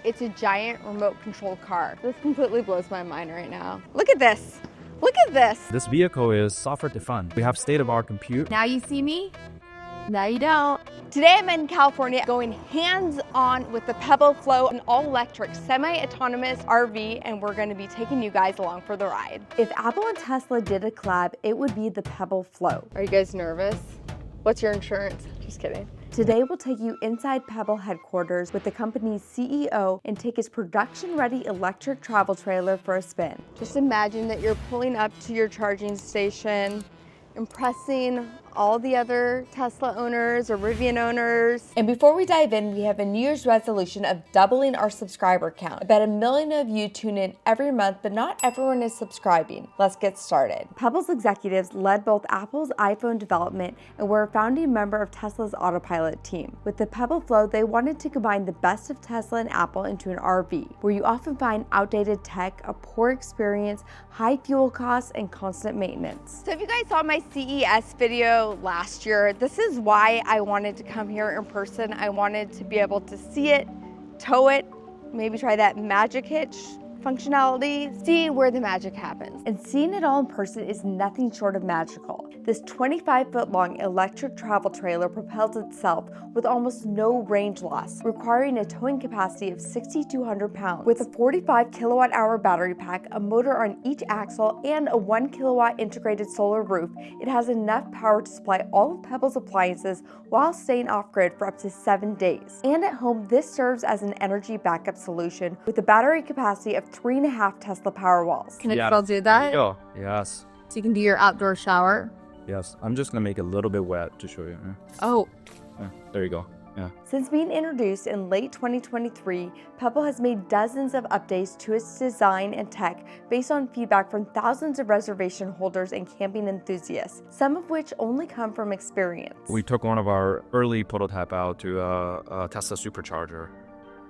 It's a giant remote controlled car. This completely blows my mind right now. Look at this. Look at this. This vehicle is software defined. We have state-of-the-art compute. Now you see me, now you don't. Today I'm in California going hands-on with the Pebble Flow, an all-electric semi-autonomous RV, and we're gonna be taking you guys along for the ride. If Apple and Tesla did a collab, it would be the Pebble Flow. Are you guys nervous? What's your insurance? Just kidding. Today we'll take you inside Pebble headquarters with the company's CEO and take his production-ready electric travel trailer for a spin. Just imagine that you're pulling up to your charging station, impressing all the other Tesla owners or Rivian owners. And before we dive in, we have a New Year's resolution of doubling our subscriber count. About 1 million of you tune in every month, but not everyone is subscribing. Let's get started. Pebble's executives led both Apple's iPhone development and were a founding member of Tesla's Autopilot team. With the Pebble Flow, they wanted to combine the best of Tesla and Apple into an RV, where you often find outdated tech, a poor experience, high fuel costs, and constant maintenance. So if you guys saw my CES video last year, this is why I wanted to come here in person. I wanted to be able to see it, tow it, maybe try that magic hitch functionality, see where the magic happens. And seeing it all in person is nothing short of magical. This 25-foot long electric travel trailer propels itself with almost no range loss, requiring a towing capacity of 6,200 pounds. With a 45 kilowatt-hour battery pack, a motor on each axle, and a 1 kilowatt integrated solar roof, it has enough power to supply all of Pebble's appliances while staying off-grid for up to 7 days. And at home, this serves as an energy backup solution with a battery capacity of 3.5 Tesla Powerwalls. Can it still do that? Oh, yes. So you can do your outdoor shower? Yes. I'm just gonna make it a little bit wet to show you. Oh. There you go. Yeah. Since being introduced in late 2023, Pebble has made dozens of updates to its design and tech based on feedback from thousands of reservation holders and camping enthusiasts, some of which only come from experience. We took one of our early prototype out to a Tesla Supercharger,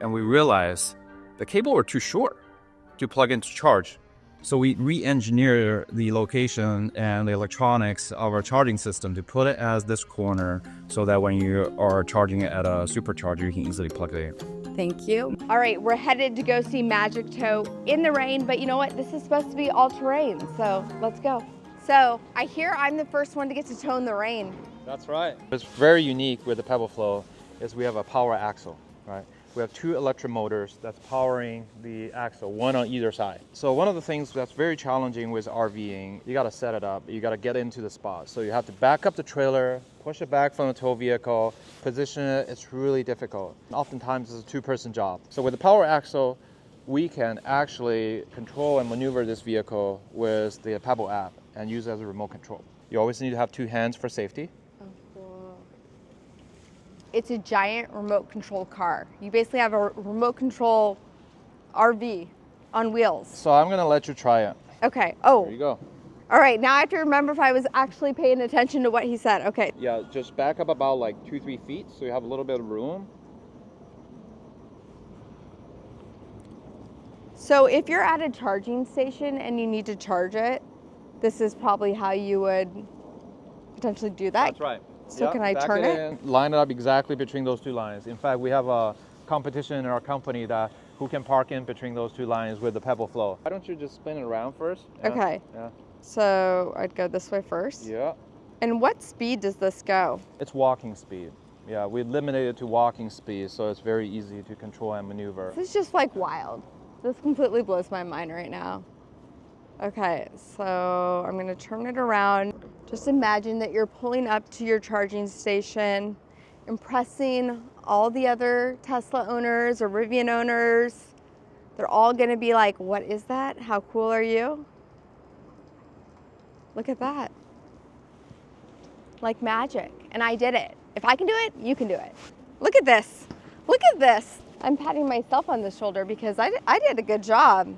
and we realized the cable were too short to plug in to charge. So we re-engineered the location and the electronics of our charging system to put it as this corner so that when you are charging it at a supercharger, you can easily plug it in. Thank you. All right, we're headed to go see Magic Tow in the rain, but you know what? This is supposed to be all-terrain, so let's go. So I hear I'm the first one to get to tow in the rain. That's right. What's very unique with the Pebble Flow is we have a power axle, right? We have 2 electric motors that's powering the axle, one on either side. So one of the things that's very challenging with RVing, you gotta set it up, you gotta get into the spot. So you have to back up the trailer, push it back from the tow vehicle, position it, it's really difficult. Oftentimes it's a 2-person job. So with the power axle, we can actually control and maneuver this vehicle with the Pebble app and use it as a remote control. You always need to have 2 hands for safety. It's a giant remote control car. You basically have a remote control RV on wheels. So I'm gonna let you try it. Okay, oh. There you go. All right, now I have to remember if I was actually paying attention to what he said, okay. Yeah, just back up about like 2-3 feet so you have a little bit of room. So if you're at a charging station and you need to charge it, this is probably how you would potentially do that. That's right. So yep, can I turn it? In, line it up exactly between those 2 lines. In fact, we have a competition in our company that who can park in between those 2 lines with the Pebble Flow. Why don't you just spin it around first? Yeah. Okay. Yeah. So I'd go this way first. Yeah. And what speed does this go? It's walking speed. Yeah, we limited it to walking speed, so it's very easy to control and maneuver. This is just like wild. This completely blows my mind right now. Okay, so I'm gonna turn it around. Just imagine that you're pulling up to your charging station, impressing all the other Tesla owners or Rivian owners. They're all gonna be like, what is that? How cool are you? Look at that. Like magic, and I did it. If I can do it, you can do it. Look at this, look at this. I'm patting myself on the shoulder because I did a good job.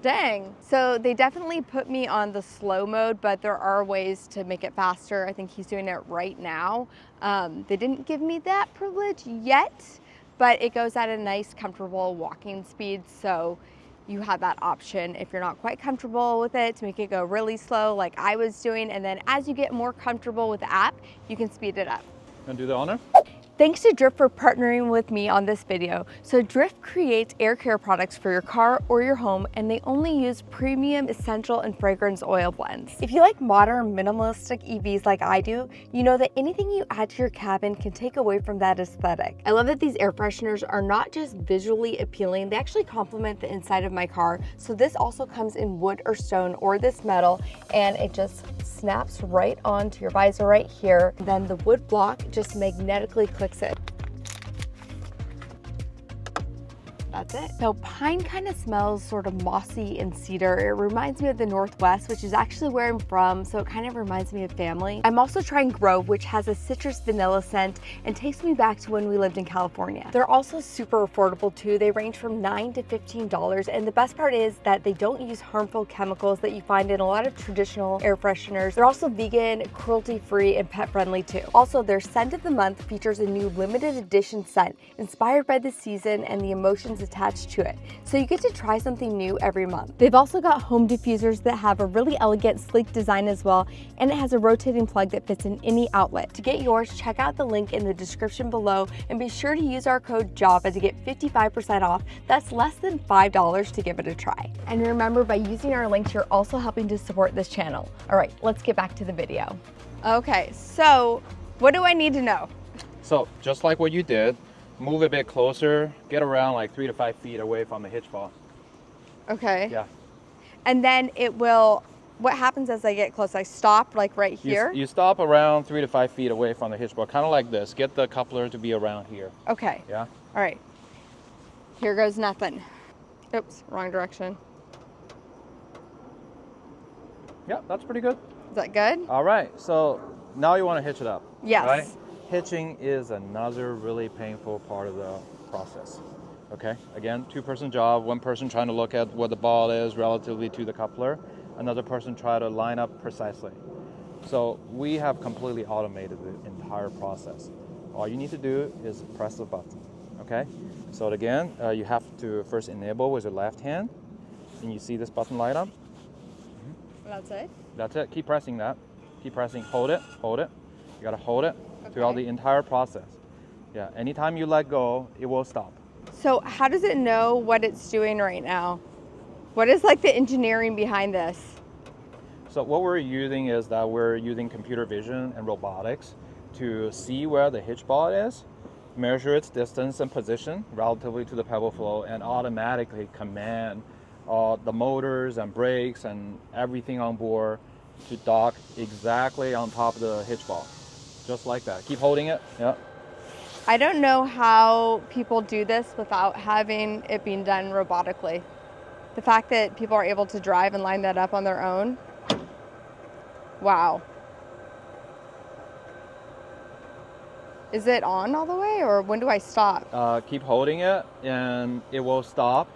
Dang. So they definitely put me on the slow mode, but there are ways to make it faster. I think he's doing it right now. They didn't give me that privilege yet, but it goes at a nice, comfortable walking speed. So you have that option if you're not quite comfortable with it to make it go really slow like I was doing. And then as you get more comfortable with the app, you can speed it up. Gonna do the honor? Thanks to Drift for partnering with me on this video. So Drift creates air care products for your car or your home, and they only use premium essential and fragrance oil blends. If you like modern minimalistic EVs like I do, you know that anything you add to your cabin can take away from that aesthetic. I love that these air fresheners are not just visually appealing, they actually complement the inside of my car. So this also comes in wood or stone or this metal, and it just snaps right onto your visor right here. Then the wood block just magnetically clicks it. That's it. So pine kind of smells sort of mossy and cedar. It reminds me of the Northwest, which is actually where I'm from, so it kind of reminds me of family. I'm also trying Grove, which has a citrus vanilla scent and takes me back to when we lived in California. They're also super affordable too. They range from $9 to $15, and the best part is that they don't use harmful chemicals that you find in a lot of traditional air fresheners. They're also vegan, cruelty-free, and pet-friendly too. Also, their scent of the month features a new limited edition scent inspired by the season and the emotions attached to it. So you get to try something new every month. They've also got home diffusers that have a really elegant, sleek design as well, and it has a rotating plug that fits in any outlet. To get yours, check out the link in the description below and be sure to use our code JAVA to get 55% off. That's less than $5 to give it a try. And remember, by using our links, you're also helping to support this channel. All right, let's get back to the video. Okay, so what do I need to know? So just like what you did, move a bit closer, get around like 3 to 5 feet away from the hitch ball. Okay. Yeah. And then it will, what happens as I get close? I stop like right here? You stop around 3 to 5 feet away from the hitch ball, kind of like this. Get the coupler to be around here. Okay. Yeah. All right. Here goes nothing. Oops, wrong direction. Yeah, that's pretty good. Is that good? All right, so now you want to hitch it up. Yes. Right? Hitching is another really painful part of the process. Okay, again, two-person job, one person trying to look at what the ball is relatively to the coupler, another person try to line up precisely. So we have completely automated the entire process. All you need to do is press the button, okay? So again, you have to first enable with your left hand, and you see this button light up. That's it? That's it, keep pressing that. Keep pressing, hold it. You gotta hold it throughout the entire process. Yeah, anytime you let go, it will stop. So how does it know what it's doing right now? What is like the engineering behind this? So what we're using is that we're using computer vision and robotics to see where the hitch ball is, measure its distance and position relatively to the Pebble Flow, and automatically command the motors and brakes and everything on board to dock exactly on top of the hitch ball. Just like that. Keep holding it. Yeah. I don't know how people do this without having it being done robotically. The fact that people are able to drive and line that up on their own. Wow. Is it on all the way, or when do I stop? Keep holding it and it will stop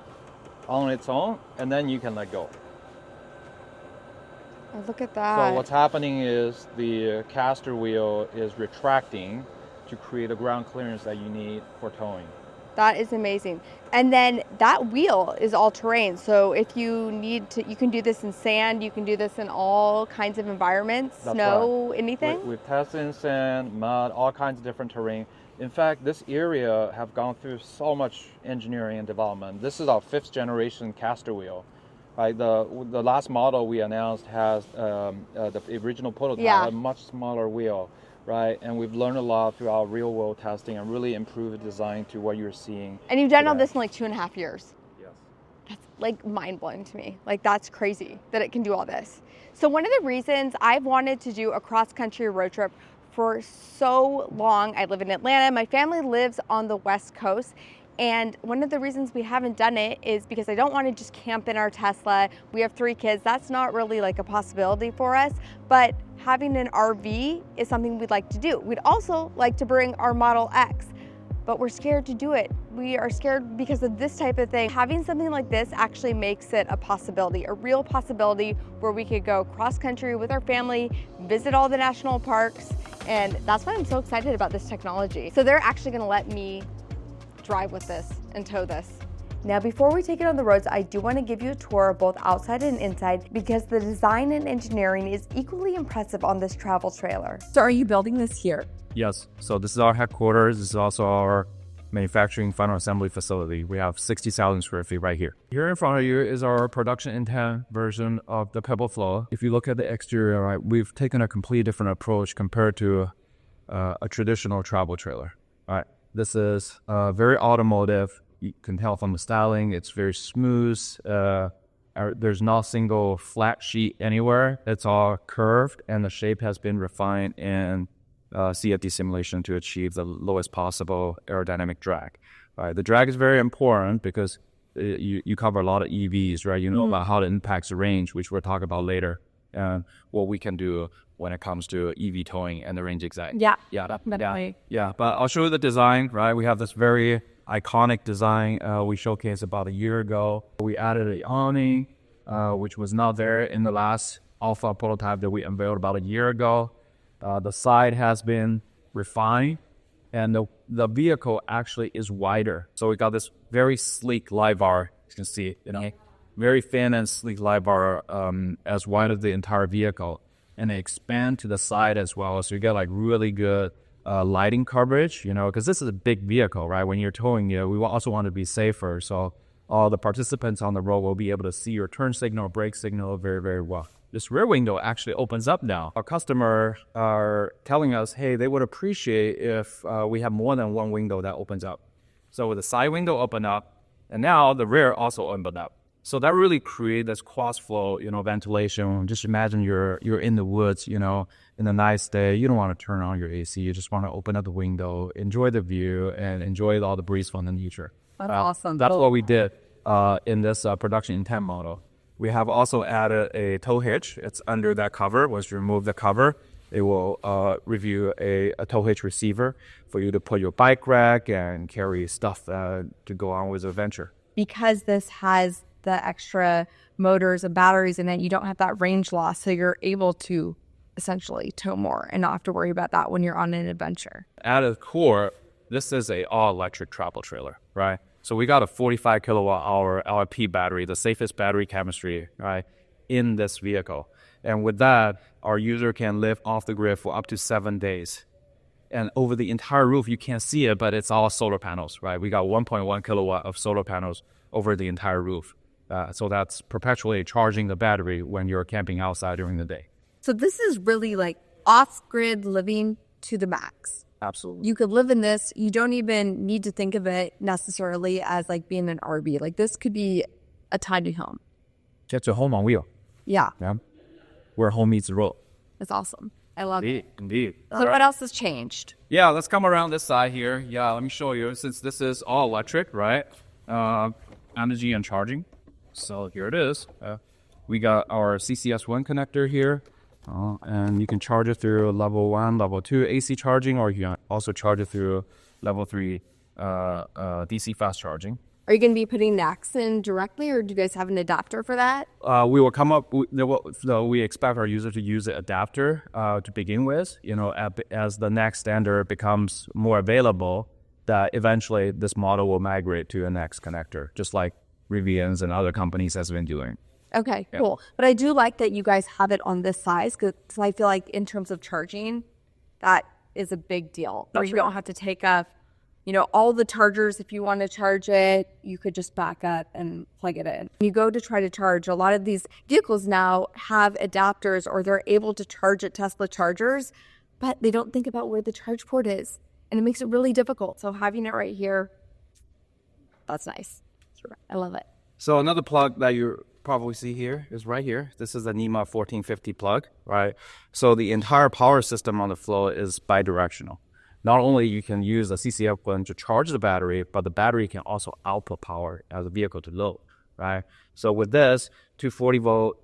on its own, and then you can let go. Oh, look at that. So what's happening is the caster wheel is retracting to create a ground clearance that you need for towing. That is amazing. And then that wheel is all terrain. So if you need to, you can do this in sand, you can do this in all kinds of environments, That's snow, right. anything? We've tested in sand, mud, all kinds of different terrain. In fact, this area have gone through so much engineering and development. This is our 5th generation caster wheel. Right, the last model we announced has the original prototype, a much smaller wheel, right? And we've learned a lot through our real world testing and really improved the design to what you're seeing. And you've done all this in like 2.5 years. Yes. That's like mind blowing to me. Like that's crazy that it can do all this. So one of the reasons I've wanted to do a cross country road trip for so long, I live in Atlanta, my family lives on the West Coast. And one of the reasons we haven't done it is because I don't want to just camp in our Tesla. We have 3 kids. That's not really like a possibility for us. But having an RV is something we'd like to do. We'd also like to bring our Model X, but we're scared to do it. We are scared because of this type of thing. Having something like this actually makes it a possibility, a real possibility where we could go cross country with our family, visit all the national parks. And that's why I'm so excited about this technology. So they're actually gonna let me drive with this and tow this. Now, before we take it on the roads, I do want to give you a tour of both outside and inside because the design and engineering is equally impressive on this travel trailer. So are you building this here? Yes. So this is our headquarters. This is also our manufacturing final assembly facility. We have 60,000 square feet right here. Here in front of you is our production intent version of the Pebble Flow. If you look at the exterior, right, we've taken a completely different approach compared to a traditional travel trailer. Right. This is very automotive. You can tell from the styling, it's very smooth. There's not a single flat sheet anywhere. It's all curved, and the shape has been refined in CFD simulation to achieve the lowest possible aerodynamic drag. Right. The drag is very important because you cover a lot of EVs, right? You know about how it impacts the range, which we'll talk about later, and what we can do when it comes to EV towing and the range exec. Yeah, yeah, definitely. Yeah, but I'll show you the design, right? We have this very iconic design we showcased about a year ago. We added an awning, which was not there in the last alpha prototype that we unveiled about a year ago. The side has been refined, and the vehicle actually is wider. So we got this very sleek light bar. You can see, very thin and sleek light bar, as wide as the entire vehicle, and they expand to the side as well. So you get like really good lighting coverage, because this is a big vehicle, right? When you're towing it, we also want to be safer. So all the participants on the road will be able to see your turn signal, brake signal very, very well. This rear window actually opens up now. Our customer are telling us, hey, they would appreciate if we have more than one window that opens up. So with the side window open up, and now the rear also opened up. So that really creates this cross flow, ventilation. Just imagine you're in the woods, in a nice day. You don't want to turn on your AC. You just want to open up the window, enjoy the view, and enjoy all the breeze from the nature. That's awesome. That's what we did in this production intent model. We have also added a tow hitch. It's under that cover. Once you remove the cover, it will review a tow hitch receiver for you to put your bike rack and carry stuff to go on with the adventure. Because this has the extra motors and batteries in it, you don't have that range loss, so you're able to essentially tow more and not have to worry about that when you're on an adventure. At its core, this is a all-electric travel trailer, right? So we got a 45 kilowatt-hour LFP battery, the safest battery chemistry, right, in this vehicle. And with that, our user can live off the grid for up to 7 days. And over the entire roof, you can't see it, but it's all solar panels, right? We got 1.1 kilowatt of solar panels over the entire roof. So that's perpetually charging the battery when you're camping outside during the day. So this is really like off-grid living to the max. Absolutely. You could live in this. You don't even need to think of it necessarily as like being an RV. Like this could be a tiny home. It's a home on wheel. Yeah. Where home meets the road. That's awesome. I love it. Indeed. So what else has changed? Yeah, let's come around this side here. Yeah, let me show you. Since this is all electric, right? Energy and charging. So here it is. We got our CCS1 connector here. And you can charge it through level 1, level 2 AC charging, or you can also charge it through level 3 DC fast charging. Are you going to be putting NACs in directly, or do you guys have an adapter for that? We will come up. We expect our user to use the adapter to begin with. As the next standard becomes more available, that eventually this model will migrate to a NACs connector, just like Rivian's and other companies has been doing. Okay, cool. But I do like that you guys have it on this size, because I feel like in terms of charging, that is a big deal. Or you don't have to take up, all the chargers. If you want to charge it, you could just back up and plug it in. You go to try to charge. A lot of these vehicles now have adapters, or they're able to charge at Tesla chargers, but they don't think about where the charge port is. And it makes it really difficult. So having it right here, that's nice. I love it. So another plug that you probably see here is right here. This is a NEMA 1450 plug, right? So the entire power system on the Flow is bidirectional. Not only you can use the CCF1 to charge the battery, but the battery can also output power as a vehicle to load, right? So with this 240 volt,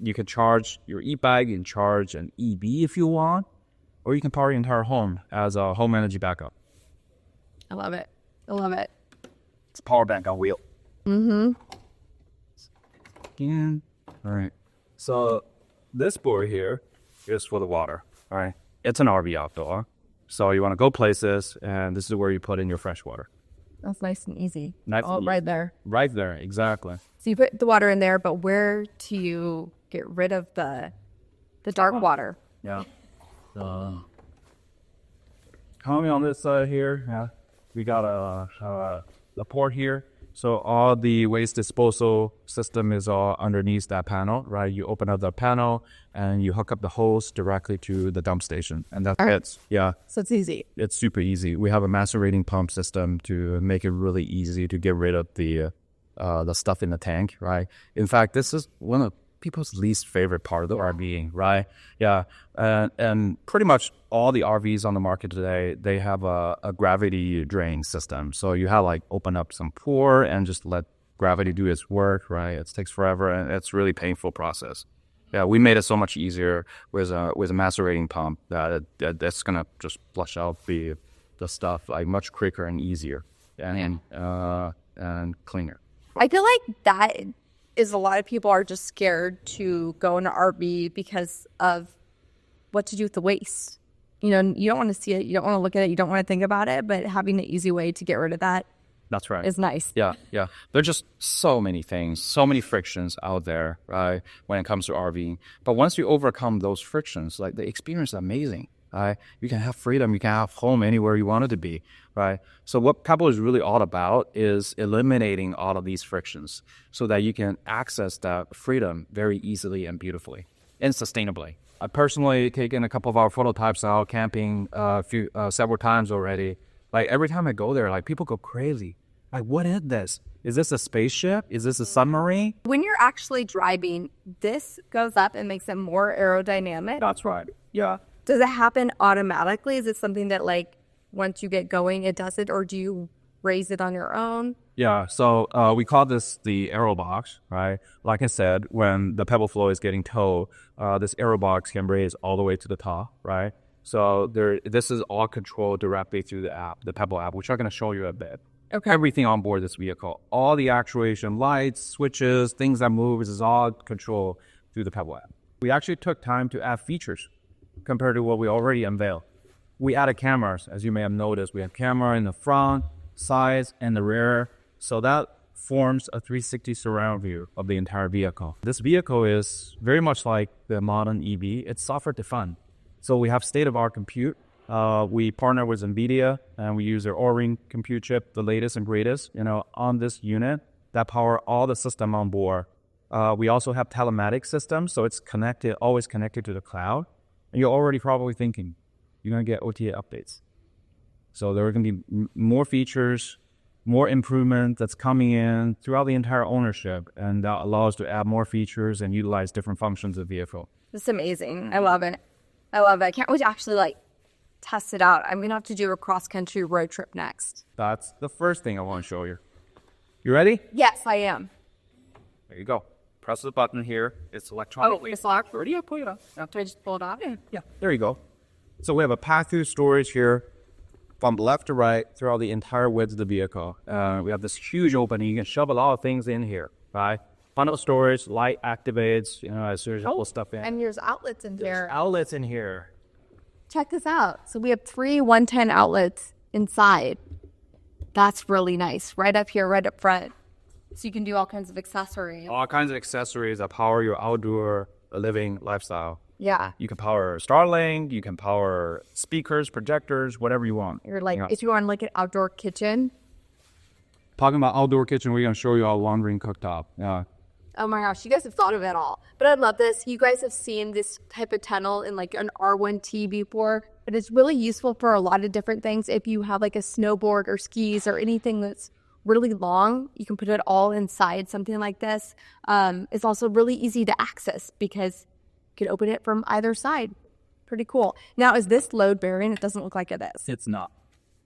you can charge your e-bike, you can charge an EV if you want, or you can power your entire home as a home energy backup. I love it. I love it. It's a power bank on wheel. Mm-hmm. All right. So this board here is for the water. All right. It's an RV outdoor. So you want to go places, and this is where you put in your fresh water. That's nice and easy. Nice and easy. Right there. Right there, exactly. So you put the water in there, but where do you get rid of the dark water? Yeah. coming on this side here, we got a port here. So all the waste disposal system is all underneath that panel, right? You open up the panel and you hook up the hose directly to the dump station, and that's it. Yeah. So it's easy. It's super easy. We have a macerating pump system to make it really easy to get rid of the stuff in the tank, right? In fact, this is one of people's least favorite part of the RVing, right? Yeah, and pretty much all the RVs on the market today, they have a gravity drain system. So you have like open up some pour and just let gravity do its work, right? It takes forever and it's really painful process. Yeah, we made it so much easier with a macerating pump that's gonna just flush out the stuff like much quicker and easier and cleaner. I feel like that is a lot of people are just scared to go in an RV because of what to do with the waste. You know, you don't want to see it, you don't want to look at it, you don't want to think about it, but having an easy way to get rid of that That's right. is nice. Yeah. There are just so many things, so many frictions out there, right, when it comes to RVing. But once you overcome those frictions, like the experience is amazing. Right? You can have freedom. You can have home anywhere you want it to be, right? So what Pebble is really all about is eliminating all of these frictions so that you can access that freedom very easily and beautifully and sustainably. I personally taken a couple of our prototypes out camping several times already. Like every time I go there, like people go crazy. Like, what is this? Is this a spaceship? Is this a submarine? When you're actually driving, this goes up and makes it more aerodynamic. That's right. Yeah. Does it happen automatically? Is it something that like once you get going, it does it, or do you raise it on your own? Yeah, so we call this the aero box, right? Like I said, when the Pebble Flow is getting towed, this aero box can raise all the way to the top, right? So this is all controlled directly through the app, the Pebble app, which I'm going to show you a bit. Okay. Everything on board this vehicle, all the actuation, lights, switches, things that move, is all controlled through the Pebble app. We actually took time to add features compared to what we already unveiled. We added cameras, as you may have noticed. We have camera in the front, sides, and the rear. So that forms a 360 surround view of the entire vehicle. This vehicle is very much like the modern EV. It's software defined. So we have state-of-art compute. We partner with NVIDIA, and we use their Orin compute chip, the latest and greatest, on this unit that power all the system on board. We also have telematics systems, so it's connected, always connected to the cloud. And you're already probably thinking, you're going to get OTA updates. So there are going to be more features, more improvement that's coming in throughout the entire ownership, and that allows us to add more features and utilize different functions of the vehicle. It's amazing. I love it. I can't wait to actually test it out. I'm going to have to do a cross-country road trip next. That's the first thing I want to show you. You ready? Yes, I am. There you go. Press the button here. It's electronic. Oh, it's locked? Ready? Pull it up. Yeah. Do I just pull it off? Yeah. There you go. So we have a pass-through storage here from left to right throughout the entire width of the vehicle. We have this huge opening. You can shove a lot of things in here, right? Bundle storage, light activates, as soon as you pull stuff in. And there's outlets in here. Outlets in here. Check this out. So we have 3 110 outlets inside. That's really nice. Right up here, right up front. So you can do all kinds of accessories. All kinds of accessories that power your outdoor living lifestyle. Yeah. You can power Starlink, you can power speakers, projectors, whatever you want. You're like, if you want like an outdoor kitchen. Talking about outdoor kitchen, we're going to show you our laundry and cooktop. Yeah. Oh my gosh, you guys have thought of it all. But I love this. You guys have seen this type of tunnel in like an R1T before, but it's really useful for a lot of different things. If you have like a snowboard or skis or anything that's really long, you can put it all inside something like this. It's also really easy to access because you can open it from either side. Pretty cool. Now, is this load bearing? It doesn't look like it is. It's not.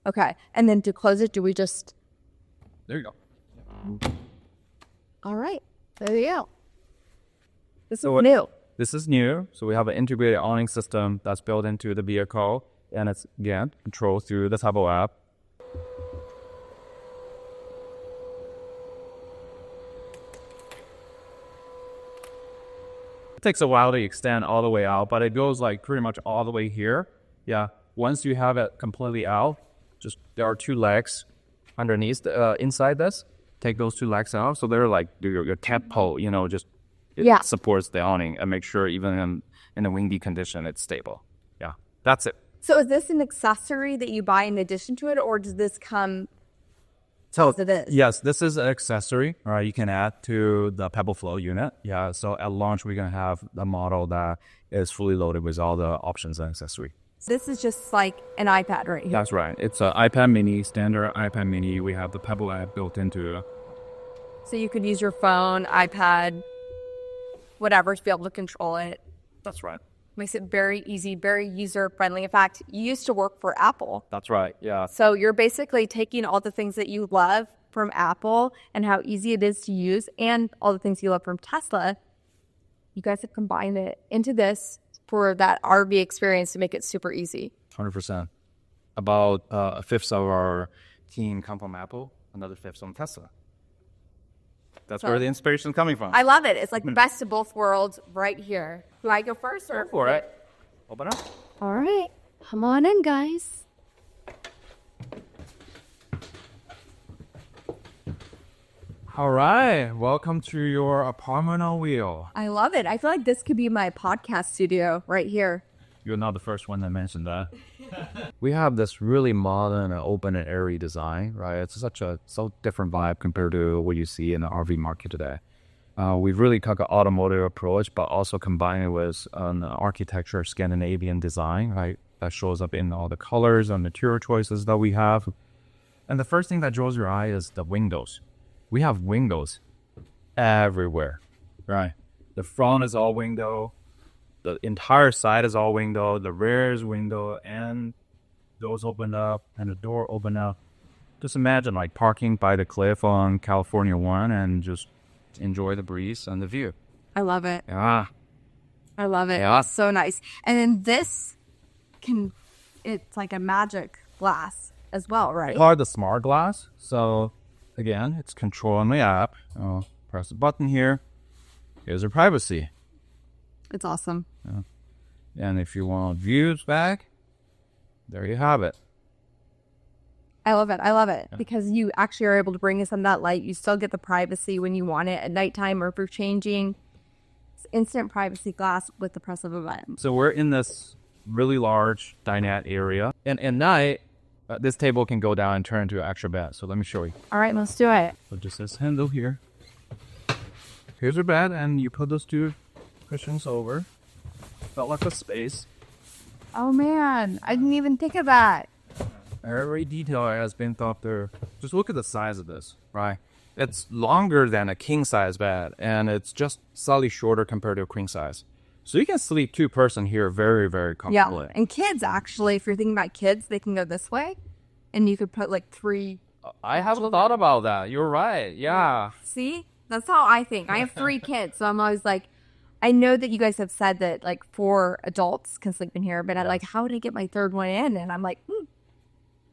Okay. And then to close it, do we just... There you go. All right. There you go. This is new. This is new. So we have an integrated awning system that's built into the vehicle, and it's, again, controlled through the Pebble app. It takes a while to extend all the way out, but it goes like pretty much all the way here. Yeah. Once you have it completely out, just there are 2 legs underneath, inside this. Take those 2 legs out. So they're like your tent pole, supports the awning and make sure even in a windy condition, it's stable. Yeah. That's it. So is this an accessory that you buy in addition to it, or does this come as it is? Yes, this is an accessory, right? You can add to the Pebble Flow unit. Yeah, so at launch, we're going to have a model that is fully loaded with all the options and accessory. This is just like an iPad right here. That's right. It's an iPad mini, standard iPad mini. We have the Pebble app built into it. So you could use your phone, iPad, whatever to be able to control it. That's right. Makes it very easy, very user-friendly. In fact, you used to work for Apple. That's right, yeah. So you're basically taking all the things that you love from Apple and how easy it is to use and all the things you love from Tesla. You guys have combined it into this for that RV experience to make it super easy. 100%. About a fifth of our team come from Apple, another fifth from Tesla. That's where the inspiration is coming from. I love it. It's like the best of both worlds right here. Do I go first or? Go for it. Open up. All right. Come on in, guys. All right. Welcome to your apartment on wheel. I love it. I feel like this could be my podcast studio right here. You're not the first one that mentioned that. We have this really modern and open and airy design, right? It's so different vibe compared to what you see in the RV market today. We've really took an automotive approach, but also combined it with an architecture Scandinavian design, right? That shows up in all the colors and material choices that we have. And the first thing that draws your eye is the windows. We have windows everywhere, right? The front is all window. The entire side is all window. The rear is window, and those open up, and the door open up. Just imagine like parking by the cliff on California 1 and just enjoy the breeze and the view. I love it. Yeah. I love it. Yeah. It's so nice. And then this it's like a magic glass as well, right? Part of the smart glass. So again, it's control on the app. Press the button here. Here's your privacy. It's awesome. Yeah. And if you want views back, there you have it. I love it. I love it because you actually are able to bring in some of that light. You still get the privacy when you want it at nighttime or if you're changing. It's instant privacy glass with the press of a button. So we're in this really large dinette area. And at night, this table can go down and turn into an extra bed. So let me show you. All right, let's do it. So just this handle here. Here's your bed, and you put those two cushions over. Felt like a space. Oh, man. I didn't even think of that. Every detail has been thought through. Just look at the size of this, right? It's longer than a king-size bed, and it's just slightly shorter compared to a queen size. So you can sleep two-person here very, very comfortably. Yeah, and kids, actually, if you're thinking about kids, they can go this way, and you could put like 3. I haven't thought about that. You're right. Yeah. See? That's how I think. I have 3 kids, so I'm always like, I know that you guys have said that like 4 adults can sleep in here, but I'm like, how would I get my third one in? And I'm like,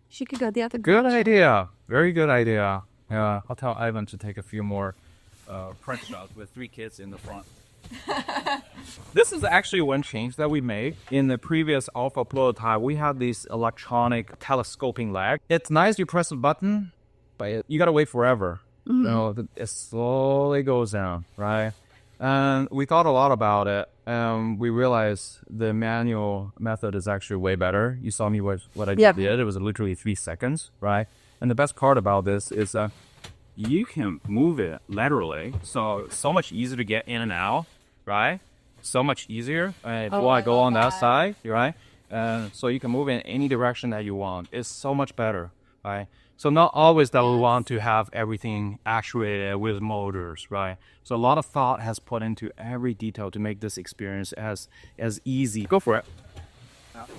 she could go the other. Good idea. Very good idea. Yeah, I'll tell Ivan to take a few more print shots with 3 kids in the front. This is actually one change that we made. In the previous Alpha prototype, we had this electronic telescoping leg. It's nice you press a button, but you gotta wait forever. Mm-hmm. So it slowly goes down, right? And we thought a lot about it. We realized the manual method is actually way better. You saw me what I did. It was literally 3 seconds, right? And the best part about this is you can move it laterally. So much easier to get in and out, right? So much easier. Before I go on that side, right? So you can move in any direction that you want. It's so much better, right? So not always that we want to have everything actuated with motors, right? So a lot of thought has put into every detail to make this experience as easy. Go for it.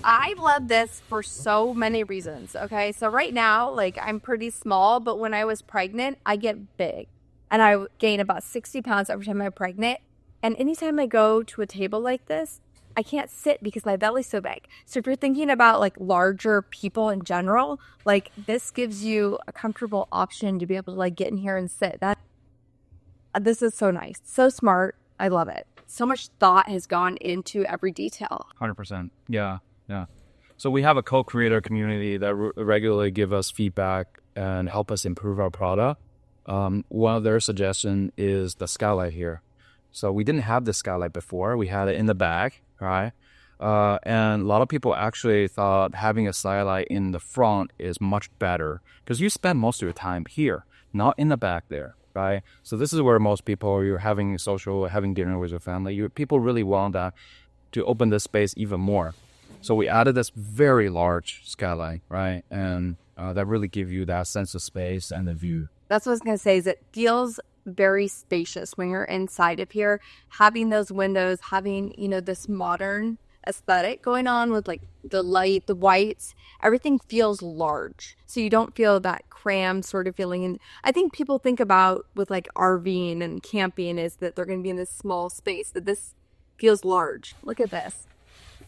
I love this for so many reasons, okay? So right now, like, I'm pretty small, but when I was pregnant, I get big. And I gain about 60 pounds every time I'm pregnant. And anytime I go to a table like this, I can't sit because my belly's so big. So if you're thinking about like larger people in general, like this gives you a comfortable option to be able to like get in here and sit. This is so nice, so smart. I love it. So much thought has gone into every detail. 100%. Yeah. So we have a co-creator community that regularly give us feedback and help us improve our product. One of their suggestion is the skylight here. So we didn't have the skylight before. We had it in the back, right? And a lot of people actually thought having a skylight in the front is much better because you spend most of your time here, not in the back there, right? So this is where most people, you're having social, having dinner with your family, people really want that to open this space even more. So we added this very large skylight, right? And that really gives you that sense of space and the view. That's what I was going to say, is it feels very spacious when you're inside of here, having those windows, having, you know, this modern aesthetic going on with like the light, the whites, everything feels large. So you don't feel that crammed sort of feeling. And I think people think about with like RVing and camping is that they're going to be in this small space, that this feels large. Look at this.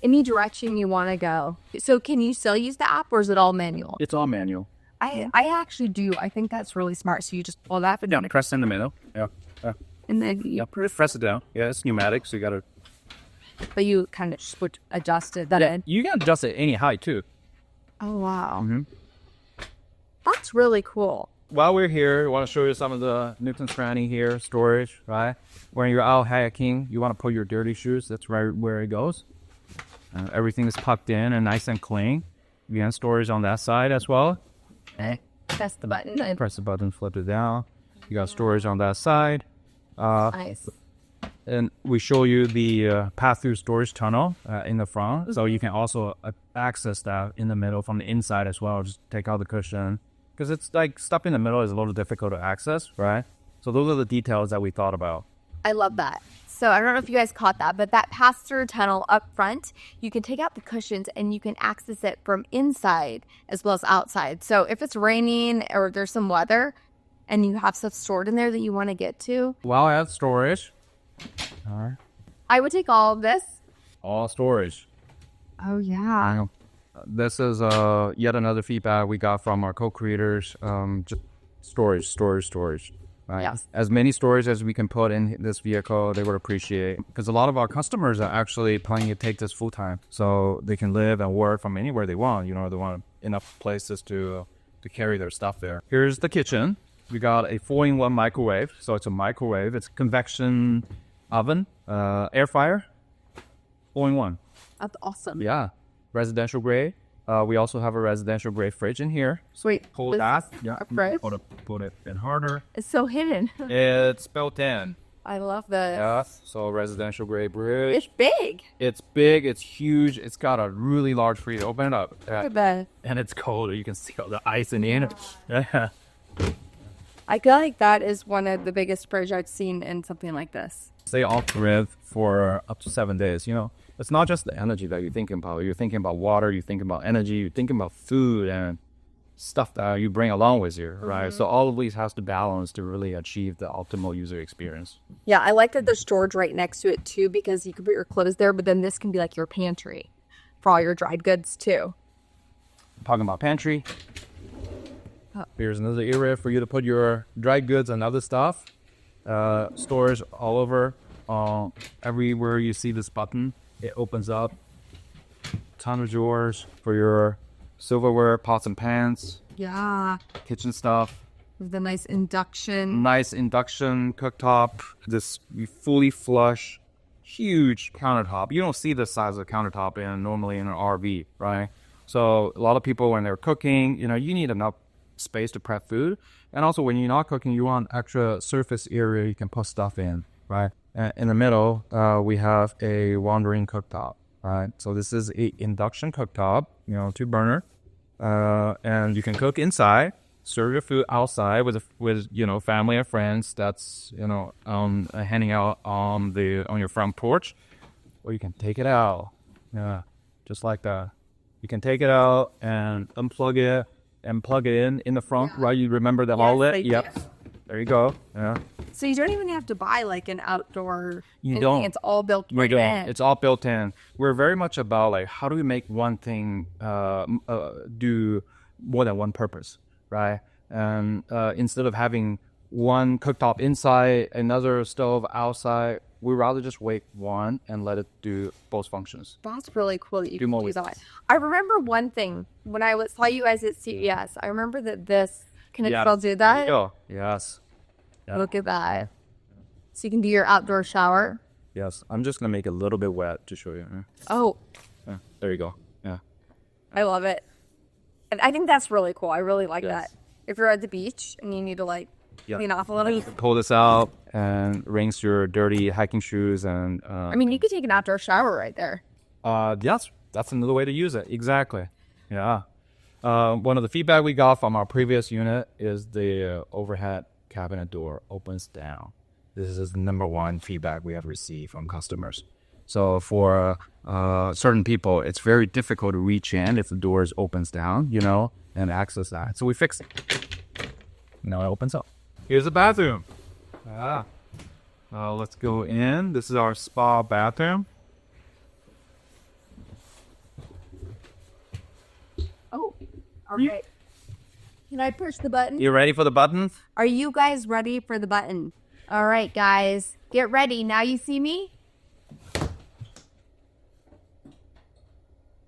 Any direction you want to go. So can you still use the app or is it all manual? It's all manual. I actually do. I think that's really smart. So you just pull that Down, press in the middle. Yeah. and then you, Press it down. Yeah, it's pneumatic, so you got to. but you kind of just would adjust it then. You can adjust it any height too. Oh, wow. That's really cool. While we're here, I want to show you some of the nooks and crannies here, storage, right? When you're out hiking, you want to put your dirty shoes. That's right where it goes. Everything is tucked in and nice and clean. You have storage on that side as well. Press the button. Press the button, flip it down. You got storage on that side. Nice. And we show you the pass-through storage tunnel in the front. So you can also access that in the middle from the inside as well. Just take out the cushion. Because it's like stuff in the middle is a little difficult to access, right? So those are the details that we thought about. I love that. So I don't know if you guys caught that, but that pass-through tunnel up front, you can take out the cushions and you can access it from inside as well as outside. So if it's raining or there's some weather and you have stuff stored in there that you want to get to. While at storage. All right. I would take all of this. All storage. Oh, yeah. This is yet another feedback we got from our co-creators. Just storage. Right? Yes. As many storage as we can put in this vehicle, they would appreciate. Because a lot of our customers are actually planning to take this full time, so they can live and work from anywhere they want. You know, they want enough places to carry their stuff there. Here's the kitchen. We got a 4-in-1 microwave. So it's a microwave. It's a convection oven, air fryer, 4-in-1. That's awesome. Yeah, residential grade. We also have a residential grade fridge in here. Sweet. Hold that. Yeah. A fridge? Put it in harder. It's so hidden. It's built in. I love this. Yeah. So residential grade fridge. It's big. It's big. It's huge. It's got a really large freezer. Open it up. Look at that. And it's cold. You can see all the ice in it. Yeah. I feel like that is one of the biggest fridge I've seen in something like this. Stay off grid for up to 7 days. You know, it's not just the energy that you're thinking about. You're thinking about water. You're thinking about energy. You're thinking about food and stuff that you bring along with you, right? So all of these has to balance to really achieve the optimal user experience. Yeah, I like that there's storage right next to it too, because you can put your clothes there, but then this can be like your pantry for all your dried goods too. Talking about pantry. Here's another area for you to put your dried goods and other stuff. Storage all over. Everywhere you see this button, it opens up. Ton of drawers for your silverware, pots and pans. Yeah. Kitchen stuff. With the nice induction. Nice induction cooktop. This fully flush, huge countertop. You don't see this size of countertop normally in an RV, right? So a lot of people, when they're cooking, you need enough space to prep food. And also when you're not cooking, you want extra surface area you can put stuff in, right? In the middle, we have a wandering cooktop, right? So this is a induction cooktop, 2-burner. And you can cook inside, serve your food outside with family or friends. That's hanging out on your front porch, or you can take it out, just like that. You can take it out and unplug it and plug it in the front, right? You remember the outlet? Yep. There you go. Yeah. So you don't even have to buy like an outdoor. You don't. It's all built in. It's all built in. We're very much about like how do we make one thing do more than one purpose, right? And instead of having one cooktop inside, another stove outside, we rather just wait one and let it do both functions. That's really cool that you do can more use with that. I remember one thing when I saw you guys at CES. I remember that this can it still do that? Oh, yes. Yeah. Look at that. So you can do your outdoor shower. Yes, I'm just gonna make it a little bit wet to show you. Oh, Yeah, there you go. Yeah. I love it. And I think that's really cool. I really like Yes. that. If you're at the beach and you need to like clean off a little. Pull this out and rinse your dirty hiking shoes and. I mean, you could take an outdoor shower right there. Yes, that's another way to use it. Exactly. Yeah. One of the feedback we got from our previous unit is the overhead cabinet door opens down. This is the number one feedback we have received from customers. So for certain people, it's very difficult to reach in if the doors opens down, and access that. So we fixed it. Now it opens up. Here's the bathroom. Let's go in. This is our spa bathroom. Oh, all right. Can I push the button? You ready for the buttons? Are you guys ready for the button? All right, guys, get ready. Now you see me?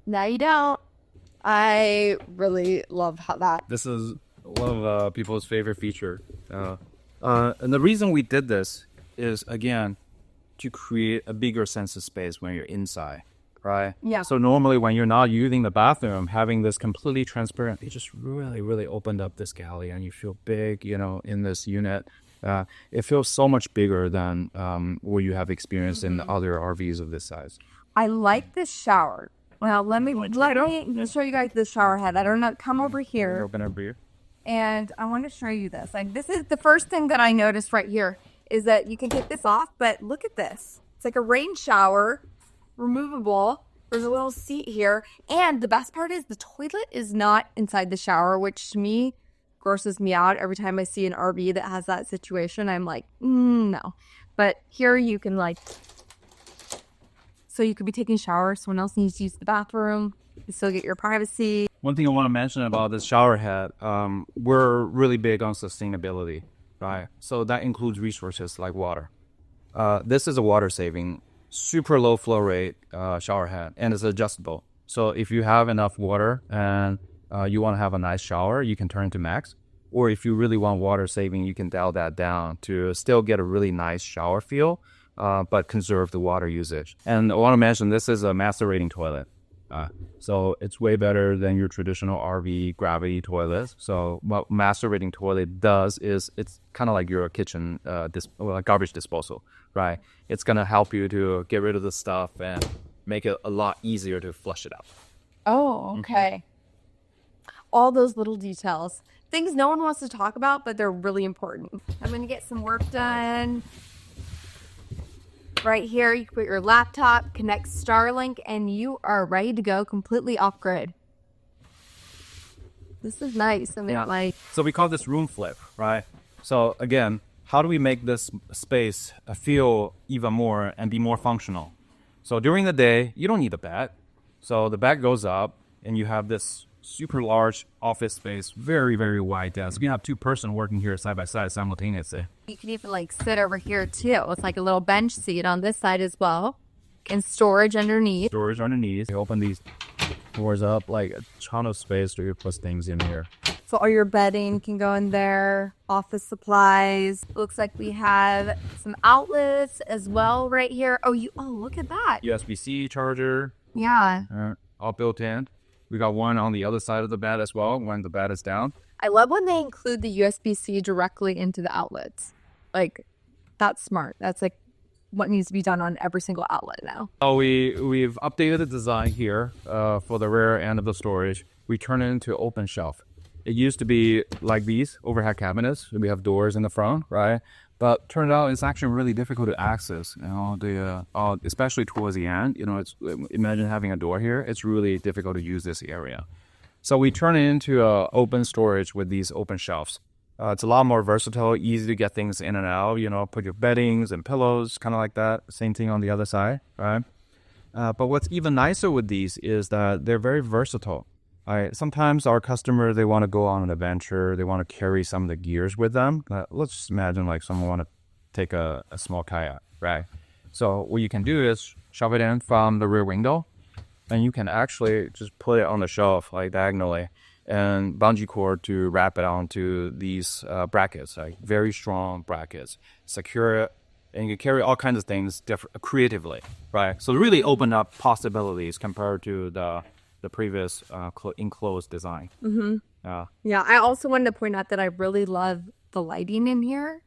Now you don't. I really love how that. This is one of people's favorite feature. And the reason we did this is, again, to create a bigger sense of space when you're inside, right? Yeah. So normally when you're not using the bathroom, having this completely transparent, it just really, really opened up this galley and you feel big, in this unit. It feels so much bigger than what you have experienced in other RVs of this size. I like this shower. Well, let me show you guys the shower head. I don't know. Come over here. Open up here. And I want to show you this. Like, this is the first thing that I noticed right here is that you can take this off, but look at this. It's like a rain shower, removable. There's a little seat here. And the best part is the toilet is not inside the shower, which to me grosses me out. Every time I see an RV that has that situation, I'm like, no. But here you can so you could be taking a shower. Someone else needs to use the bathroom. You still get your privacy. One thing I want to mention about this shower head, we're really big on sustainability, right? So that includes resources like water. This is a water-saving, super low flow rate shower head, and it's adjustable. So if you have enough water and you want to have a nice shower, you can turn it to max. Or if you really want water saving, you can dial that down to still get a really nice shower feel, but conserve the water usage. And I want to mention this is a master rating toilet. So it's way better than your traditional RV gravity toilets. So what master rating toilet does is it's kind of like your kitchen garbage disposal, right? It's going to help you to get rid of the stuff and make it a lot easier to flush it out. Oh, okay. All those little details. Things no one wants to talk about, but they're really important. I'm going to get some work done. Right here, you can put your laptop, connect Starlink, and you are ready to go completely off-grid. This is nice. I mean, So we call this room flip, right? So again, how do we make this space feel even more and be more functional? So during the day, you don't need a bed. So the bed goes up and you have this super large office space, very, very wide desk. You have two person working here side by side simultaneously. you can even sit over here too. It's like a little bench seat on this side as well. And storage underneath. Storage underneath. You open these doors up, like a ton of space to put things in here. So all your bedding can go in there, office supplies. Looks like we have some outlets as well right here. Oh, look at that. USB-C charger. Yeah. All built in. We got one on the other side of the bed as well when the bed is down. I love when they include the USB-C directly into the outlets. That's smart. That's what needs to be done on every single outlet now. So we've updated the design here for the rear end of the storage. We turn it into open shelf. It used to be like these overhead cabinets. We have doors in the front, right? But turned out it's actually really difficult to access. Especially towards the end. Imagine having a door here. It's really difficult to use this area. So we turn it into open storage with these open shelves. It's a lot more versatile, easy to get things in and out. Put your beddings and pillows, kind of like that. Same thing on the other side, right? But what's even nicer with these is that they're very versatile. Sometimes our customer, they want to go on an adventure. They want to carry some of the gears with them. Let's just imagine someone want to take a small kayak, right? So what you can do is shove it in from the rear window, and you can actually just put it on the shelf diagonally and bungee cord to wrap it onto these brackets, very strong brackets. Secure it and you can carry all kinds of things creatively, right? So it really opened up possibilities compared to the previous enclosed design. Yeah, I also wanted to point out that I really love the lighting in here.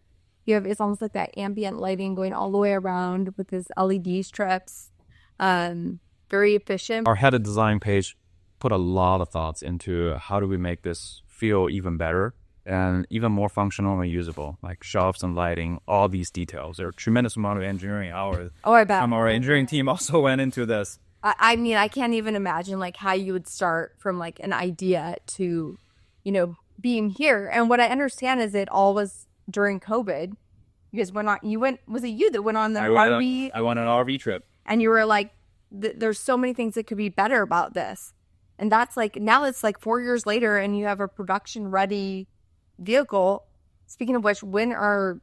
It's almost like that ambient lighting going all the way around with these LED strips. Very efficient. Our head of design page put a lot of thoughts into how do we make this feel even better and even more functional and usable, like shelves and lighting, all these details. There are a tremendous amount of engineering hours. Oh, I bet. Our engineering team also went into this. I mean, I can't even imagine like how you would start from like an idea to, being here. And what I understand is it all was during COVID. You guys went on, was it you that went on the RV? I went on an RV trip. And you were like, there's so many things that could be better about this. And that's like, now it's like 4 years later and you have a production ready vehicle. Speaking of which, when are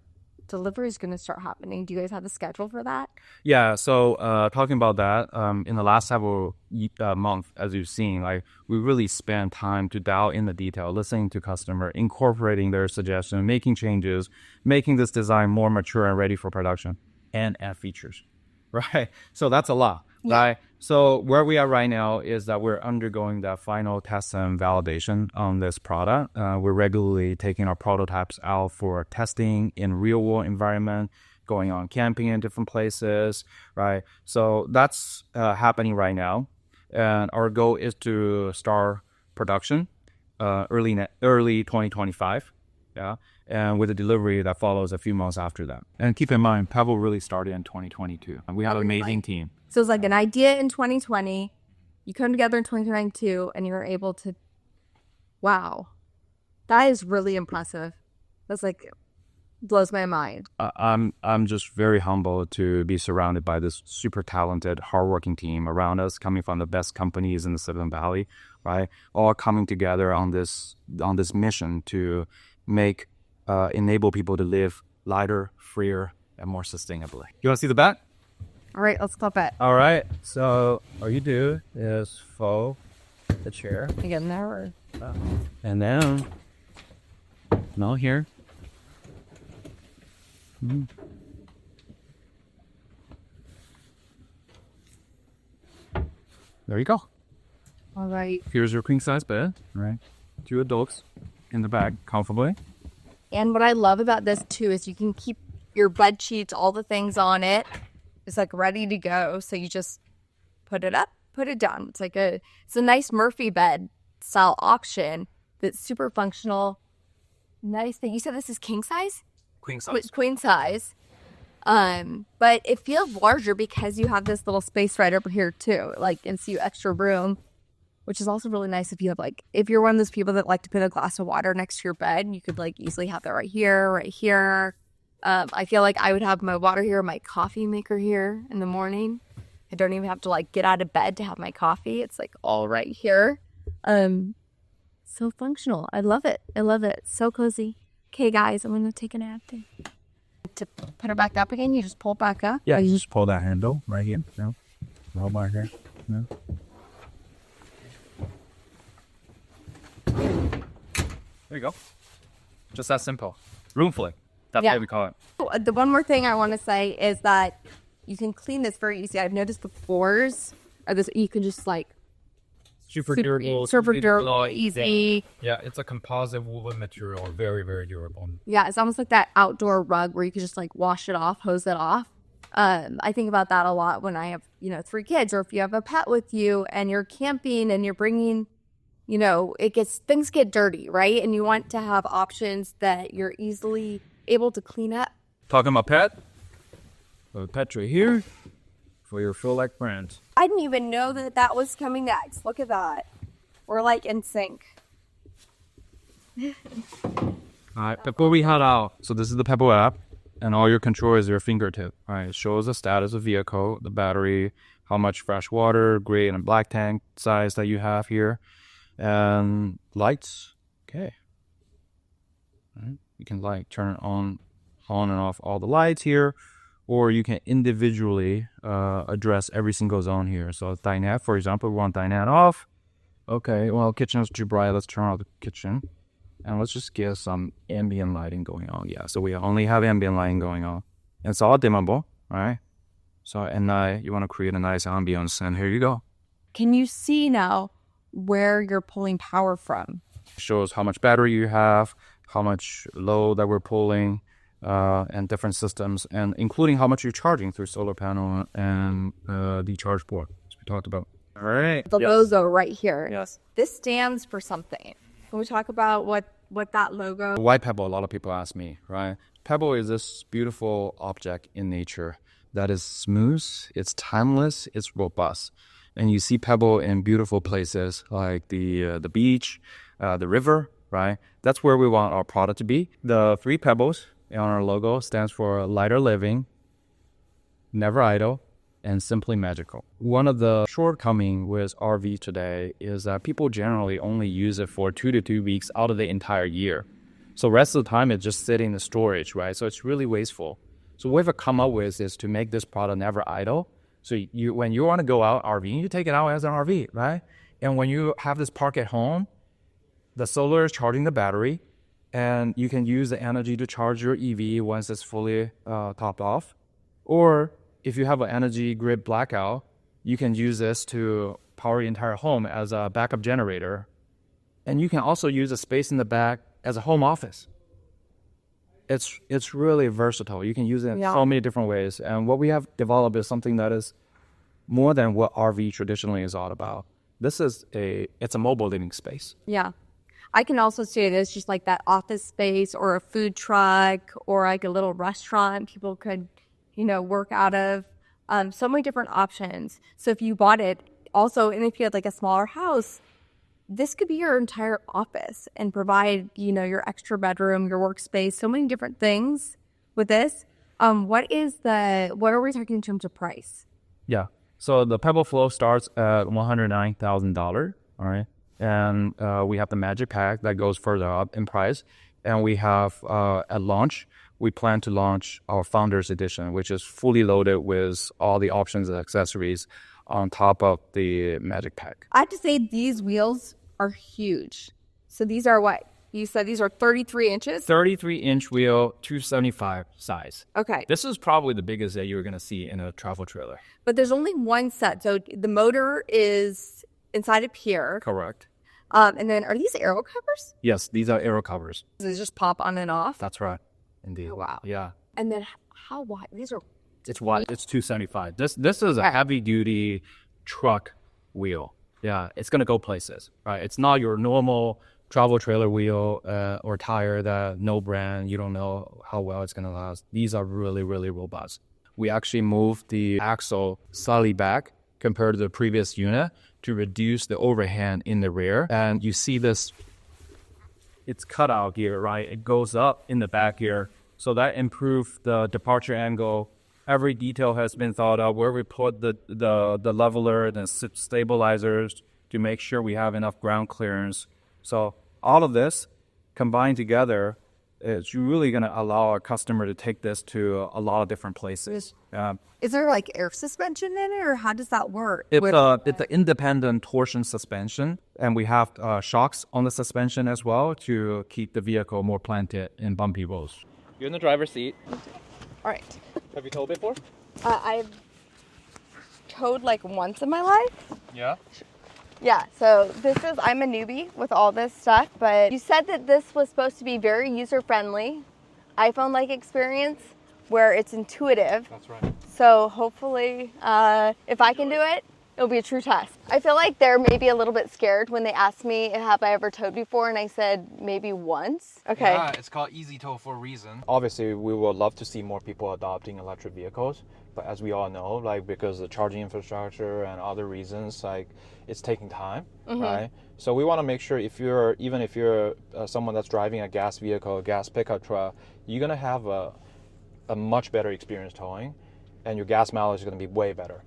deliveries going to start happening? Do you guys have a schedule for that? Yeah, so talking about that, in the last several months, as you've seen, like we really spent time to dial in the detail, listening to customer, incorporating their suggestions, making changes, making this design more mature and ready for production, and add features, right? So that's a lot, right? So where we are right now is that we're undergoing the final test and validation on this product. We're regularly taking our prototypes out for testing in real world environment, going on camping in different places, right? So that's happening right now. And our goal is to start production early 2025, yeah, and with a delivery that follows a few months after that. And keep in mind, Pebble really started in 2022. And we had an amazing team. So it's like an idea in 2020, you come together in 2022, and you're able to, wow, that is really impressive. That's like, blows my mind. I'm just very humbled to be surrounded by this super talented, hardworking team around us, coming from the best companies in the Silicon Valley, right? All coming together on this mission to enable people to live lighter, freer, and more sustainably. You want to see the back? All right, let's flip it. All right. So all you do is fold the chair. Again, there. Or... And then, here. There you go. All right. Here's your queen size bed, right? 2 adults in the back comfortably. And what I love about this too is you can keep your bed sheets, all the things on it. It's like ready to go. So you just put it up, put it down. It's a nice Murphy bed style option that's super functional. Nice thing. You said this is king size? Queen size. Queen size. But it feels larger because you have this little space right over here too. Like, gives you extra room, which is also really nice if you have if you're one of those people that like to put a glass of water next to your bed, you could easily have that right here. I feel like I would have my water here, my coffee maker here in the morning. I don't even have to get out of bed to have my coffee. It's all right here. So functional. I love it. So cozy. Okay, guys, I'm gonna take a nap then. To put it back up again, you just pull it back up. Yeah, you just pull that handle right here. No, roll back here. No. There you go. Just that simple. Room flick. That's Yeah. what we call it. The one more thing I want to say is that you can clean this very easy. I've noticed the floors are this. You can just Super durable. super durable, easy. Yeah, it's a composite woven material. Very, very durable. Yeah, it's almost like that outdoor rug where you can just wash it off, hose it off. I think about that a lot when I have 3 kids, or if you have a pet with you and you're camping and you're bringing, things get dirty, right? And you want to have options that you're easily able to clean up. Talking about pet. A pet tray here for your feel like friends. I didn't even know that was coming next. Look at that. We're in sync. All right, before we head out, so this is the Pebble app, and all your control is your fingertip. All right, it shows the status of vehicle, the battery, how much fresh water, gray and black tank size that you have here, and lights. Okay. All right. You can turn on and off all the lights here, or you can individually address every single zone here. So dinette, for example, we want dinette off. Okay, well, kitchen is too bright. Let's turn off the kitchen. And let's just get some ambient lighting going on. Yeah, so we only have ambient lighting going on. It's all dimmable, right? So at night, you want to create a nice ambience, and here you go. Can you see now where you're pulling power from? It shows how much battery you have, how much load that we're pulling, and different systems, and including how much you're charging through solar panel and the charge board, as we talked about. All right. The logo right here. Yes. This stands for something. Can we talk about what that logo? Why Pebble? A lot of people ask me, right? Pebble is this beautiful object in nature that is smooth, it's timeless, it's robust. And you see Pebble in beautiful places like the beach, the river, right? That's where we want our product to be. The 3 pebbles on our logo stands for lighter living, never idle, and simply magical. One of the shortcomings with RV today is that people generally only use it for 2 to 3 weeks out of the entire year. So rest of the time it's just sitting in the storage, right? So it's really wasteful. So what we've come up with is to make this product never idle. So when you want to go out RVing, you take it out as an RV, right? And when you have this park at home, the solar is charging the battery, and you can use the energy to charge your EV once it's fully topped off. Or if you have an energy grid blackout, you can use this to power your entire home as a backup generator. And you can also use the space in the back as a home office. It's really versatile. You can use it in so many different ways. And what we have developed is something that is more than what RV traditionally is all about. It's a mobile living space. Yeah. I can also see it as just like that office space or a food truck or like a little restaurant people could, work out of. So many different options. So if you bought it also, and if you had like a smaller house, this could be your entire office and provide, your extra bedroom, your workspace, so many different things with this. What are we talking in terms of price? Yeah. So the Pebble Flow starts at $109,000, all right? And we have the Magic Pack that goes further up in price. And we have, at launch, we plan to launch our Founders Edition, which is fully loaded with all the options and accessories on top of the Magic Pack. I have to say these wheels are huge. So these are what? You said these are 33 inches? 33-inch wheel, 275 size. Okay. This is probably the biggest that you're going to see in a travel trailer. But there's only one set. So the motor is inside up here. Correct. And then are these aero covers? Yes, these are aero covers. They just pop on and off? That's right. Indeed. Oh, wow. Yeah. And then how wide? These are... It's wide. It's 275. This is a heavy-duty truck wheel. Yeah, it's going to go places, right? It's not your normal travel trailer wheel or tire that no brand, you don't know how well it's going to last. These are really, really robust. We actually moved the axle slightly back compared to the previous unit to reduce the overhang in the rear. And you see this, it's cut out here, right? It goes up in the back here. So that improved the departure angle. Every detail has been thought of, where we put the leveler and stabilizers to make sure we have enough ground clearance. So all of this combined together is really going to allow our customer to take this to a lot of different places. Is there like air suspension in it, or how does that work? It's an independent torsion suspension, and we have shocks on the suspension as well to keep the vehicle more planted in bumpy roads. You're in the driver's seat. All right. Have you towed before? I've towed like once in my life. Yeah. Yeah, so I'm a newbie with all this stuff, but you said that this was supposed to be very user-friendly, iPhone-like experience where it's intuitive. That's right. So hopefully, if I can do it, it'll be a true test. I feel like they're maybe a little bit scared when they asked me, have I ever towed before? And I said, maybe once. Okay. Yeah, it's called Easy Tow for a reason. Obviously, we would love to see more people adopting electric vehicles. But as we all know, like because of the charging infrastructure and other reasons, like it's taking time, right? So we want to make sure even if you're someone that's driving a gas vehicle, a gas pickup truck, you're going to have a much better experience towing, and your gas mileage is going to be way better.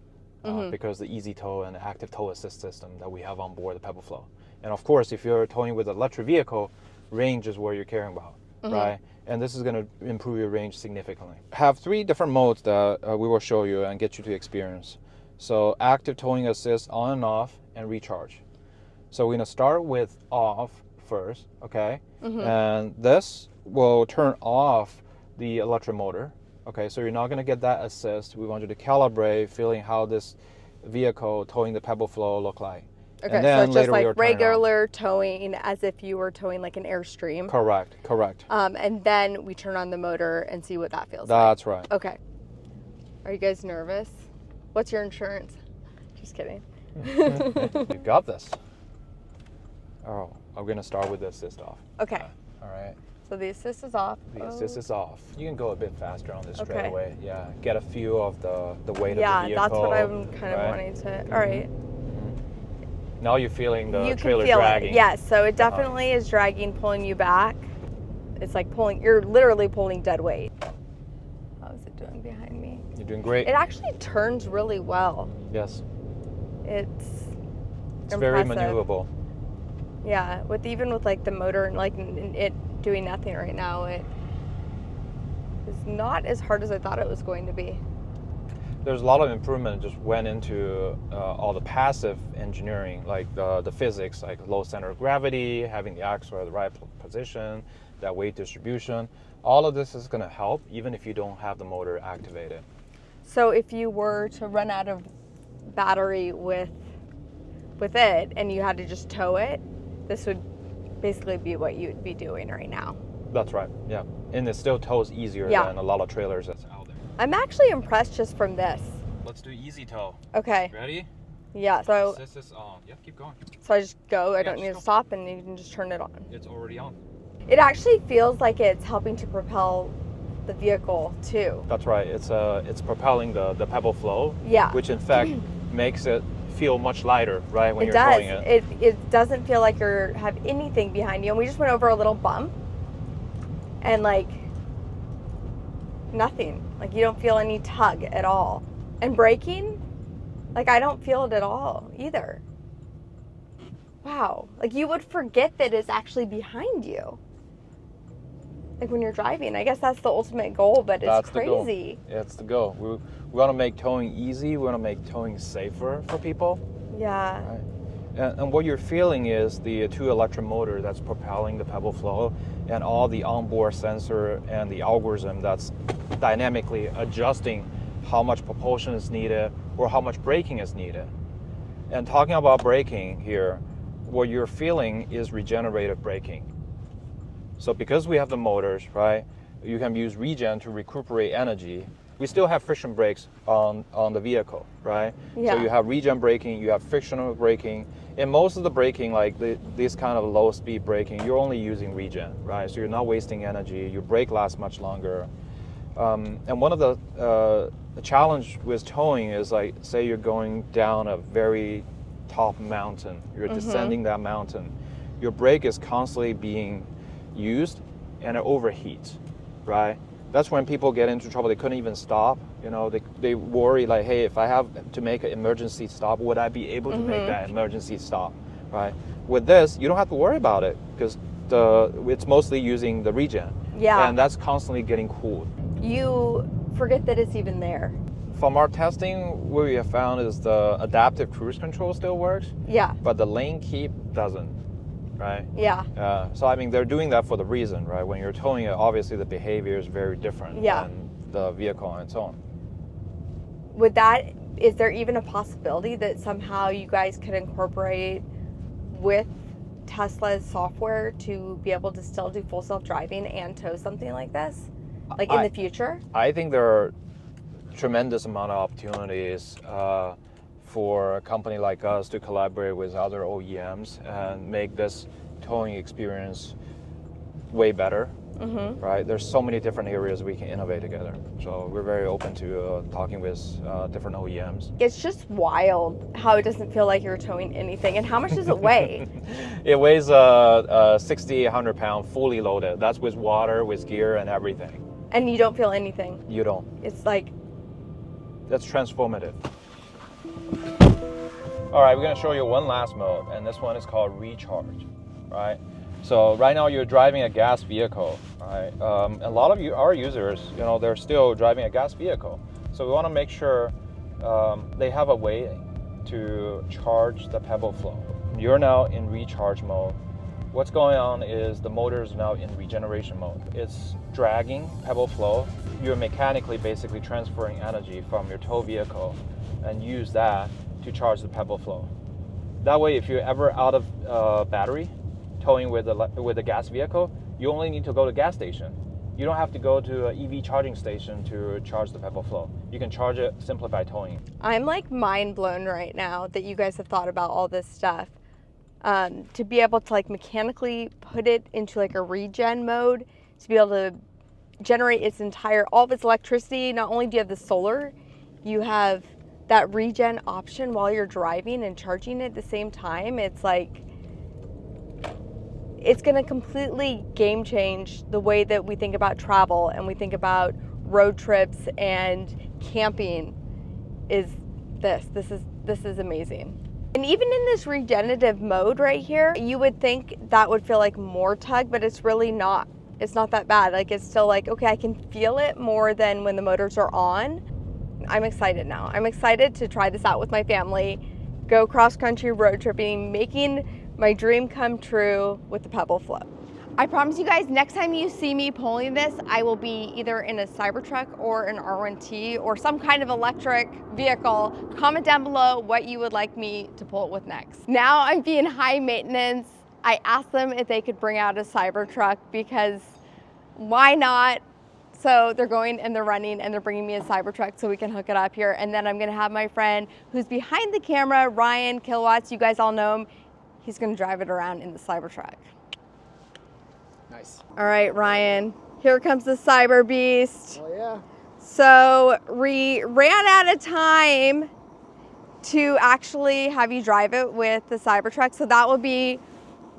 Because the Easy Tow and the active tow assist system that we have on board the Pebble Flow. And of course, if you're towing with an electric vehicle, range is what you're caring about, right? And this is going to improve your range significantly. Have 3 different modes that we will show you and get you to experience. So active towing assist on and off and recharge. So we're going to start with off first, okay? And this will turn off the electric motor, Okay, so you're not going to get that assist. We want you to calibrate, feeling how this vehicle towing the Pebble Flow look like. Okay, And then so it's just later we like will turn it on. regular towing as if you were towing like an Airstream. Correct, correct. And then we turn on the motor and see what that feels That's right. like. Okay. Are you guys nervous? What's your insurance? Just kidding. You got this. Oh, I'm going to start with the assist off. Okay. All right. So the assist is off. The assist is off. You can go a bit faster on this Okay. straightaway. Yeah, get a feel of the weight of the Yeah, vehicle. that's what I'm kind of right? wanting to. All right. Now you're feeling the You trailer can feel dragging. it. Yes, so it definitely is dragging, pulling you back. It's like pulling, you're literally pulling dead weight. How is it doing behind me? You're doing great. It actually turns really well. Yes. It's very impressive. maneuverable. Yeah, even with like the motor and like it doing nothing right now, it is not as hard as I thought it was going to be. There's a lot of improvement just went into all the passive engineering, like the physics, like low center of gravity, having the axle at the right position, that weight distribution. All of this is going to help even if you don't have the motor activated. So if you were to run out of battery with it and you had to just tow it, this would basically be what you'd be doing right now. That's right, yeah. And it still tows easier Yeah. than a lot of trailers that's out there. I'm actually impressed just from this. Let's do easy tow. Okay. Ready? Yeah, so Assist is on. Yep, keep going. I just go, I Yeah, don't just need go. to stop and you can just turn it on. It's already on. It actually feels like it's helping to propel the vehicle too. That's right. It's propelling the Pebble Flow. Yeah. Which in fact makes it feel much lighter, right? When It you're does. towing it. It doesn't feel like you have anything behind you. And we just went over a little bump and like nothing. Like you don't feel any tug at all. And braking, like I don't feel it at all either. Wow. Like you would forget that it's actually behind you. Like when you're driving. I guess that's the ultimate goal, but it's That's the goal. crazy. It's the goal. We want to make towing easy. We want to make towing safer for people. Yeah. Right. And what you're feeling is the two electric motor that's propelling the Pebble Flow and all the onboard sensor and the algorithm that's dynamically adjusting how much propulsion is needed or how much braking is needed. And talking about braking here, what you're feeling is regenerative braking. So because we have the motors, right, you can use regen to recuperate energy. We still have friction brakes on the vehicle, right? Yeah. So you have regen braking, you have frictional braking. In most of the braking, like this kind of low speed braking, you're only using regen, right? So you're not wasting energy, your brake lasts much longer. And one of the challenge with towing is like, say you're going down a very top mountain, you're descending that mountain, your brake is constantly being used and it overheats, right? That's when people get into trouble. They couldn't even stop. You know, they worry like, hey, if I have to make an emergency stop, would I be able to make that emergency stop, right? With this, you don't have to worry about it because it's mostly using the regen. Yeah. And that's constantly getting cooled. You forget that it's even there. From our testing, what we have found is the adaptive cruise control still works, Yeah. but the lane keep doesn't, right? Yeah. So I mean, they're doing that for the reason, right? When you're towing it, obviously the behavior is very different Yeah. than the vehicle on its own. Is there even a possibility that somehow you guys could incorporate with Tesla's software to be able to still do full self-driving and tow something like this? Like in the future? I think there are tremendous amount of opportunities for a company like us to collaborate with other OEMs and make this towing experience way better. Right? There's so many different areas we can innovate together. So we're very open to talking with different OEMs. It's just wild how it doesn't feel like you're towing anything. And how much does it weigh? It weighs 60, 100 pounds fully loaded. That's with water, with gear and everything. And you don't feel anything. You don't. It's like, That's transformative. All right, we're gonna show you one last mode, and this one is called recharge, right? So right now you're driving a gas vehicle, right? A lot of our users, you know, they're still driving a gas vehicle. So we wanna make sure they have a way to charge the Pebble Flow. You're now in recharge mode. What's going on is the motor is now in regeneration mode. It's dragging Pebble Flow. You're mechanically basically transferring energy from your tow vehicle and use that to charge the Pebble Flow. That way, if you're ever out of battery, towing with a gas vehicle, you only need to go to a gas station. You don't have to go to an EV charging station to charge the Pebble Flow. You can charge it simply by towing. I'm like mind blown right now that you guys have thought about all this stuff. To be able to like mechanically put it into like a regen mode, to be able to generate all of its electricity. Not only do you have the solar, you have that regen option while you're driving and charging it at the same time. It's like, it's going to completely game change the way that we think about travel and we think about road trips and camping. This is amazing. And even in this regenerative mode right here, you would think that would feel like more tug, but it's really not. It's not that bad. Like, it's still like, okay, I can feel it more than when the motors are on. I'm excited now. I'm excited to try this out with my family, go cross-country road tripping, making my dream come true with the Pebble Flow. I promise you guys, next time you see me pulling this, I will be either in a Cybertruck or an R1T or some kind of electric vehicle. Comment down below what you would like me to pull it with next. Now I'm being high maintenance. I asked them if they could bring out a Cybertruck because why not? So they're going and they're running and they're bringing me a Cybertruck so we can hook it up here. And then I'm gonna have my friend who's behind the camera, Ryan Kilowatts, you guys all know him. He's gonna drive it around in the Cybertruck. Nice. All right, Ryan, here comes the Cyber Beast. Oh yeah. So we ran out of time to actually have you drive it with the Cybertruck. So that will be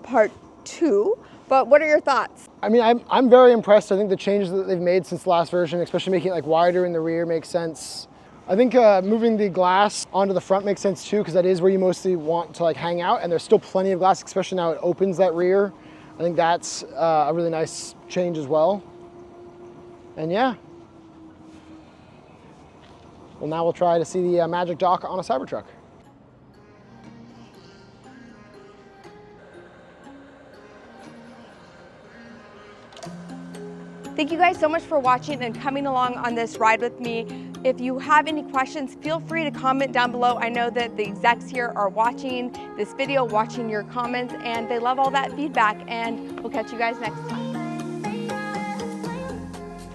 part 2. But what are your thoughts? I mean, I'm very impressed. I think the changes that they've made since the last version, especially making it like wider in the rear, makes sense. I think moving the glass onto the front makes sense too, because that is where you mostly want to like hang out, and there's still plenty of glass, especially now it opens that rear. I think that's a really nice change as well. And yeah. Well, now we'll try to see the magic dock on a Cybertruck. Thank you guys so much for watching and coming along on this ride with me. If you have any questions, feel free to comment down below. I know that the execs here are watching this video, watching your comments, and they love all that feedback, and we'll catch you guys next time.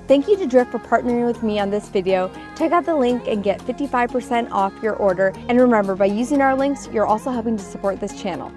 Thank you to Drift for partnering with me on this video. Check out the link and get 55% off your order. And remember, by using our links, you're also helping to support this channel.